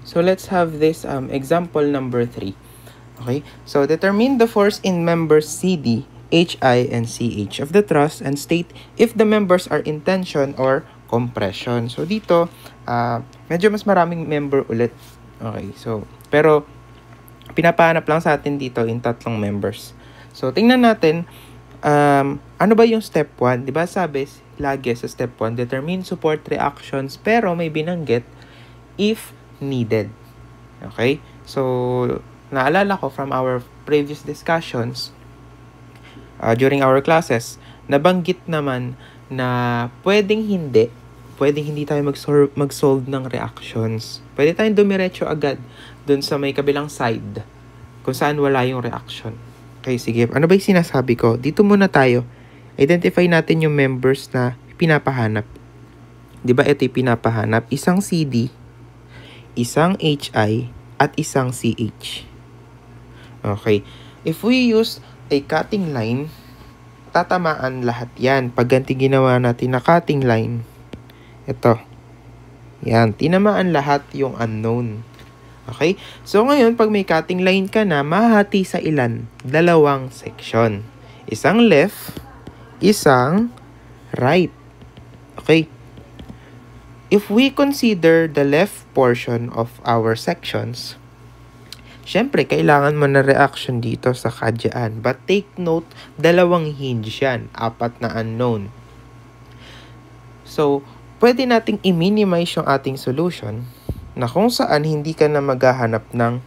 So let's have this example number 3. Okay, so determine the force in members CD, HI, and CH of the truss and state if the members are in tension or compression. So dito, medyo mas maraming member ulit. Okay, so pero pinapahanap lang sa atin dito in 3 members. So tingnan natin, ano ba yung step 1? Diba sabi lagi sa step 1, determine support reactions pero may binanggit if needed. Okay, so naalala ko from our previous discussions during our classes, nabanggit naman na pwedeng hindi tayo mag-solve ng reactions. Pwede tayong dumiretso agad dun sa may kabilang side kung saan wala yung reaction. Okay, sige. Ano ba yung sinasabi ko? Dito muna tayo. Identify natin yung members na pinapahanap. Diba ito yung pinapahanap? Isang CD, isang HI, at isang CH. Okay. If we use a cutting line, tatamaan lahat yan. Pag ganti ginawa natin na cutting line, ito. Yan. Tinamaan lahat yung unknown. Okay? So, ngayon, pag may cutting line ka na, mahati sa ilan? 2 section. Isang left, isang right. Okay? If we consider the left portion of our sections, syempre, kailangan mo na reaction dito sa kadyaan. But take note, 2 hinge yan. 4 na unknown. So, pwede nating i-minimize yung ating solution na kung saan hindi ka na maghahanap ng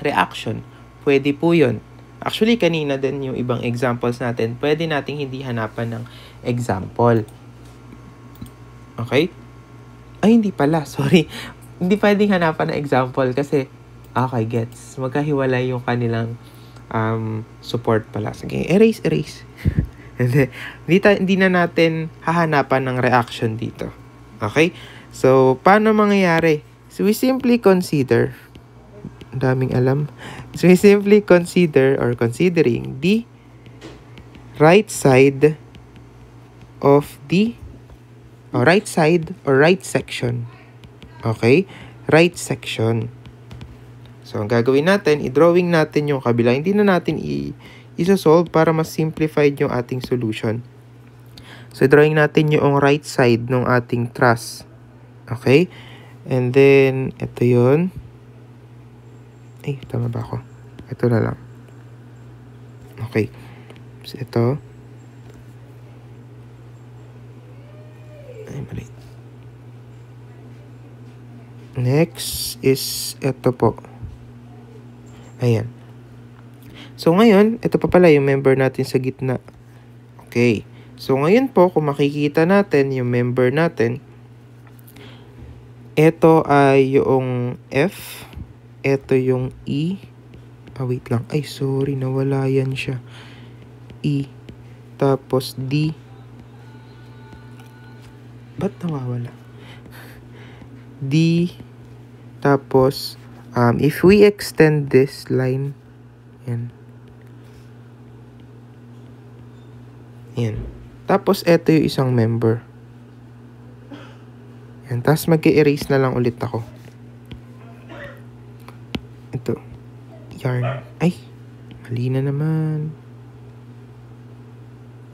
reaction. Pwede po yun. Actually, kanina din yung ibang examples natin, pwede nating hindi hanapan ng example. Okay? Ay, hindi pala. Sorry. Hindi pwedeng hanapan ng example kasi okay, gets. Magkahiwalay yung kanilang support pala. Sige, erase. Hindi na natin hahanapan ng reaction dito. Okay? So, paano mangyayari? So, we simply consider, daming alam. So, we simply consider or considering the right side of the right side or right section. Okay? Right section. So, ang gagawin natin, i-drawing natin yung kabila. Hindi na natin i-solve para mas simplified yung ating solution. So, drawing natin yung right side ng ating truss. Okay? And then, ito yun. Ay, tama ba ako? Ito na lang. Okay. So, ito. Ay, mali. Next is ito po. Ayan. So, ngayon, ito pa pala yung member natin sa gitna. Okay. So, ngayon po, kung makikita natin yung member natin, ito ay yung F. Ito yung E. Wait lang. Ay, sorry. Nawala yan siya. E. Tapos D. Ba't nawawala? D. Tapos, if we extend this line, yan. Yan. Tapos, ito yung isang member. Yan. Tapos, mag-erase na lang ulit ako. Ito. Yarn. Ay, mali na naman.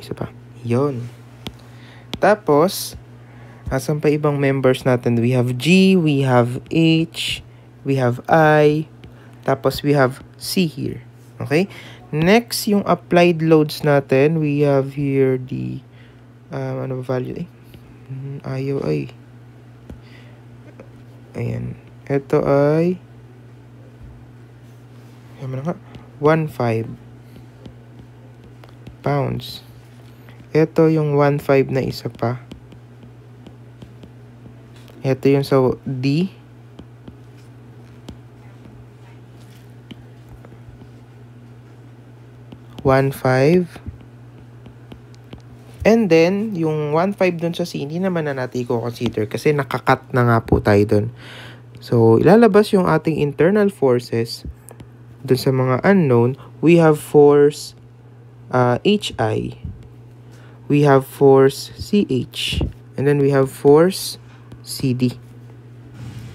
Isa pa. Yon. Tapos, asan pa ibang members natin? We have G, we have H, we have I, tapos we have C here. Okay? Next, yung applied loads natin, we have here the, ano ba value? Ayaw ay. Ayan. Ito ay, 1.5 pounds. Ito yung 1.5 na isa pa. Ito yung sa D. $1.5. And then, yung 1.5 dun sa C, hindi naman na natin i-consider kasi nakakat na nga po tayo dun. So, ilalabas yung ating internal forces dun sa mga unknown. We have force HI. We have force CH. And then we have force CD.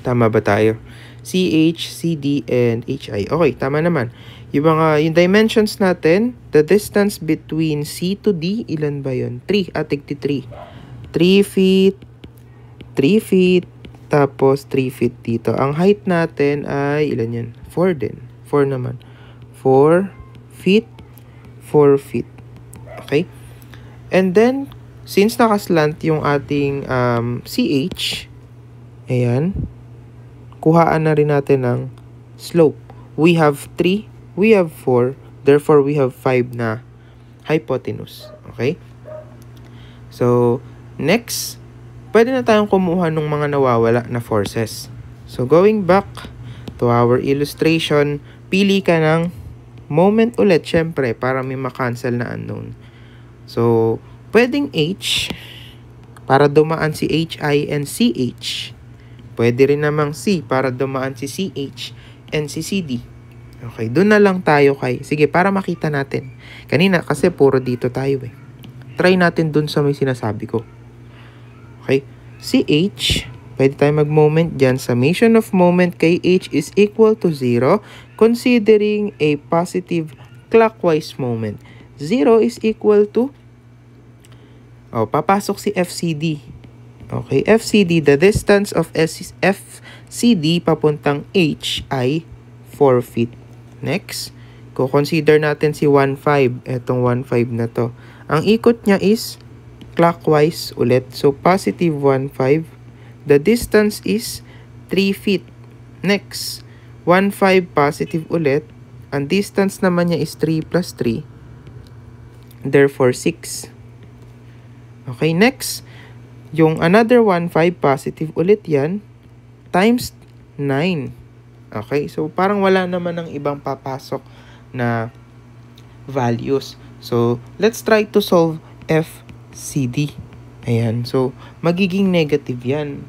Tama ba tayo? CH, CD, and HI. Okay, tama naman. Yung dimensions natin, the distance between C to D, ilan ba yun? 3, tigti 3. 3 feet, 3 feet, tapos 3 feet dito. Ang height natin ay, ilan yun? 4 din. 4 naman. 4 feet, 4 feet. Okay? And then, since nakaslant yung ating CH, ayan, kuhaan na rin natin ng slope. We have 3, we have 4, therefore we have 5 na hypotenuse. Okay? So, next, pwede na tayong kumuha ng mga nawawala na forces. So, going back to our illustration, pili ka ng moment ulit, syempre, para may makancel na unknown. So, pwedeng H, para dumaan si HI and CH. Pwede rin namang C, para dumaan si CH and si CD. Okay, doon na lang tayo sige, para makita natin. Kanina, kasi puro dito tayo eh. Try natin doon sa may sinasabi ko. Okay, CH, pwede tayo mag-moment dyan. Summation of moment kay H is equal to 0, considering a positive clockwise moment. 0 is equal to, papasok si FCD. Okay, FCD, the distance of FCD papuntang H ay 4 feet. Next, consider natin si 1,5. Etong 1,5 na to. Ang ikot niya is clockwise ulit. So, positive 1,5. The distance is 3 feet. Next, 1,5 positive ulit. Ang distance naman niya is 3 plus 3. Therefore, 6. Okay, next, yung another 1,5 positive ulit yan, times 9. Okay, so parang wala naman ng ibang papasok na values. So, let's try to solve FCD. Ayan, so magiging negative yan.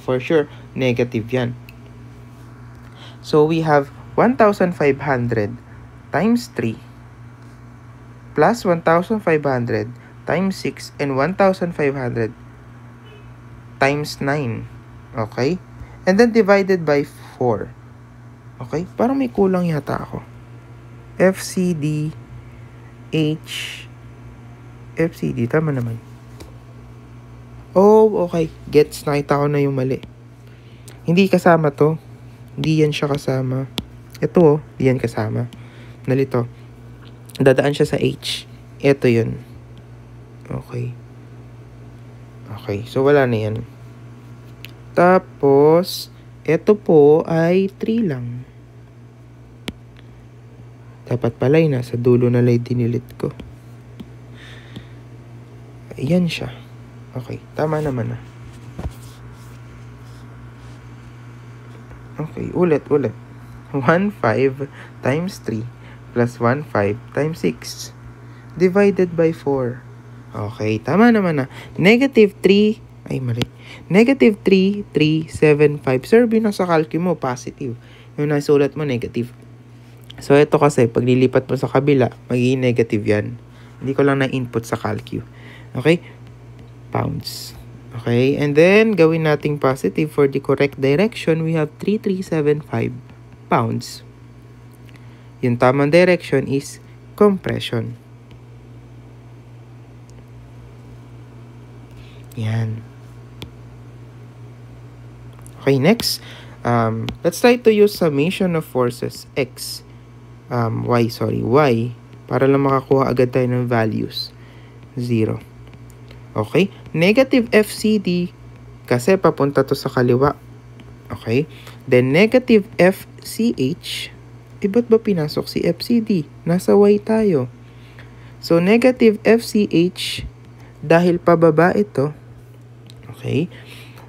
For sure, negative yan. So, we have 1,500 times 3 plus 1,500 times 6 and 1,500 times 9. Okay? And then divided by 4. Okay? Parang may kulang yata ako. FCD H FCD. Tama naman. Oh, okay. Gets. Nakita ko na yung mali. Hindi kasama to. Hindi yan siya kasama. Ito, hindi yan kasama. Nalito. Dadaan siya sa H. Ito yun. Okay. Okay. So, wala na yan. Tapos, ito po ay 3 lang. Dapat pala yun, nasa dulo na lang dinilit ko. Ayan siya. Okay, tama naman na. Okay, ulit. 1,5 times 3 plus 1,5 times 6 divided by 4. Okay, tama naman na. Negative 3, ay mali. Negative 3, 3, 7, 5. Sir, binasa calcu mo, positive. Yung nasulat mo, negative. So, ito kasi, pag lilipat mo sa kabila, magiging negative yan. Hindi ko lang na-input sa calcu. Okay? Pounds. Okay? And then, gawin nating positive for the correct direction. We have 3,375 pounds. Yung tamang direction is compression. Yan. Okay, next. Let's try to use summation of forces X. Y, para lang makakuha agad tayo ng values. 0. Okay? Negative FCD, kasi papunta to sa kaliwa. Okay? Then, negative FCH, ba't ba pinasok si FCD? Nasa Y tayo. So, negative FCH, dahil pababa ito. Okay?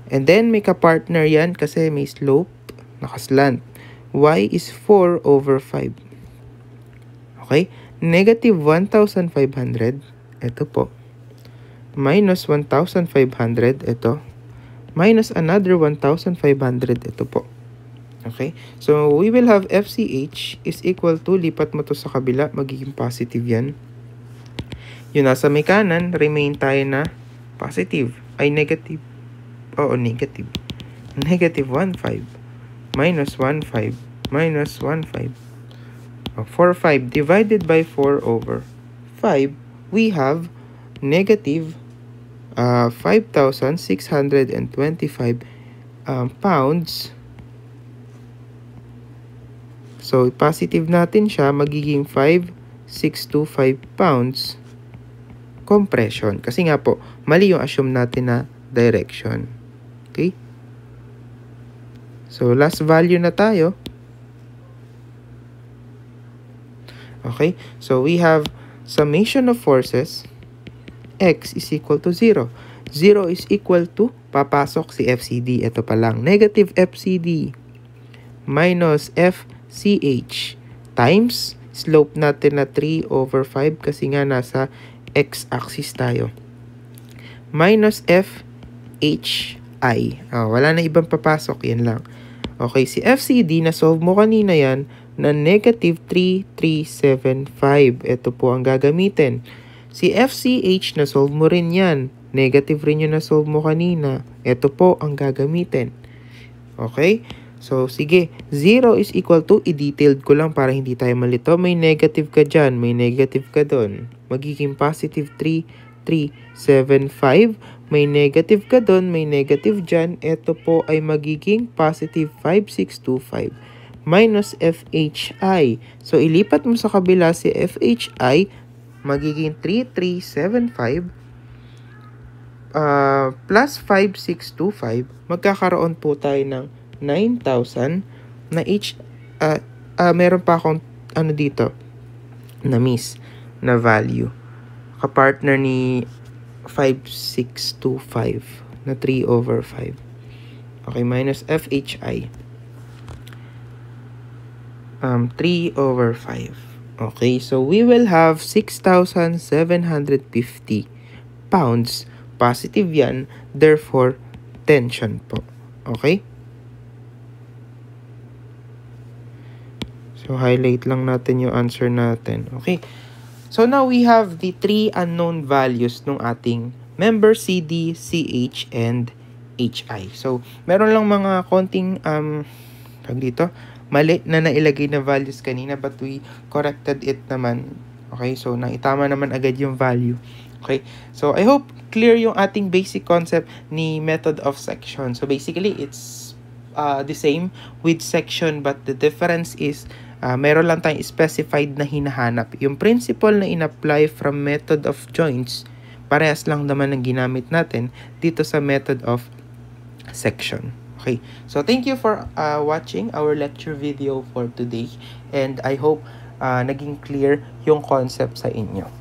And then, may kapartner yan kasi may slope, nakaslant. Y is 4 over 5. Okay? Negative 1,500. Ito po. Minus 1,500. Ito. Minus another 1,500. Ito po. Okay? So, we will have FCH is equal to, lipat mo to sa kabila, magiging positive yan. Yung nasa may kanan, remain tayo na positive. Ay, negative. Oo, negative. Negative 1,5. minus 1, 5, minus 1, 5. 4, 5 divided by 4 over 5, we have negative 5,625 pounds. So, positive natin siya, magiging 5,625 pounds compression. Kasi nga po, mali yung assume natin na direction. Okay? So, last value na tayo. Okay? So, we have summation of forces. X is equal to 0. 0 is equal to, papasok si FCD. Ito pa lang. Negative FCD minus FCH times slope natin na 3 over 5 kasi nga nasa x-axis tayo. Minus FHI. Wala na ibang papasok. Yan lang. Okay, si FCD, na-solve mo kanina yan na negative 3375. Ito po ang gagamitin. Si FCH, na-solve mo rin yan. Negative rin yung na-solve mo kanina. Ito po ang gagamitin. Okay? So, sige. 0 is equal to, i-detailed ko lang para hindi tayo malito. May negative ka dyan. May negative ka doon. Magiging positive 3375. May negative ka doon. May negative dyan. Ito po ay magiging positive 5625 minus FHI. So, ilipat mo sa kabila si FHI. Magiging 3375 plus 5625. Magkakaroon po tayo ng 9,000 na meron pa akong dito na miss na value. Kapartner ni 5625 na 3 over 5. Okay, minus FHI. 3 over 5. Okay, so we will have 6,750 pounds. Positive yan, therefore, tension po. Okay? So, highlight lang natin yung answer natin. Okay? So, now we have the 3 unknown values ng ating member CD, CH, and HI. So, meron lang mga konting, mali na nailagay na values kanina, but we corrected it naman. Okay? So, naitama naman agad yung value. Okay? So, I hope clear yung ating basic concept ni method of section. So, basically, it's the same with section, but the difference is meron lang tayong specified na hinahanap. Yung principle na in-apply from method of joints, parehas lang naman ang ginamit natin dito sa method of section. Okay, so thank you for watching our lecture video for today, and I hope naging clear yung concept sa inyo.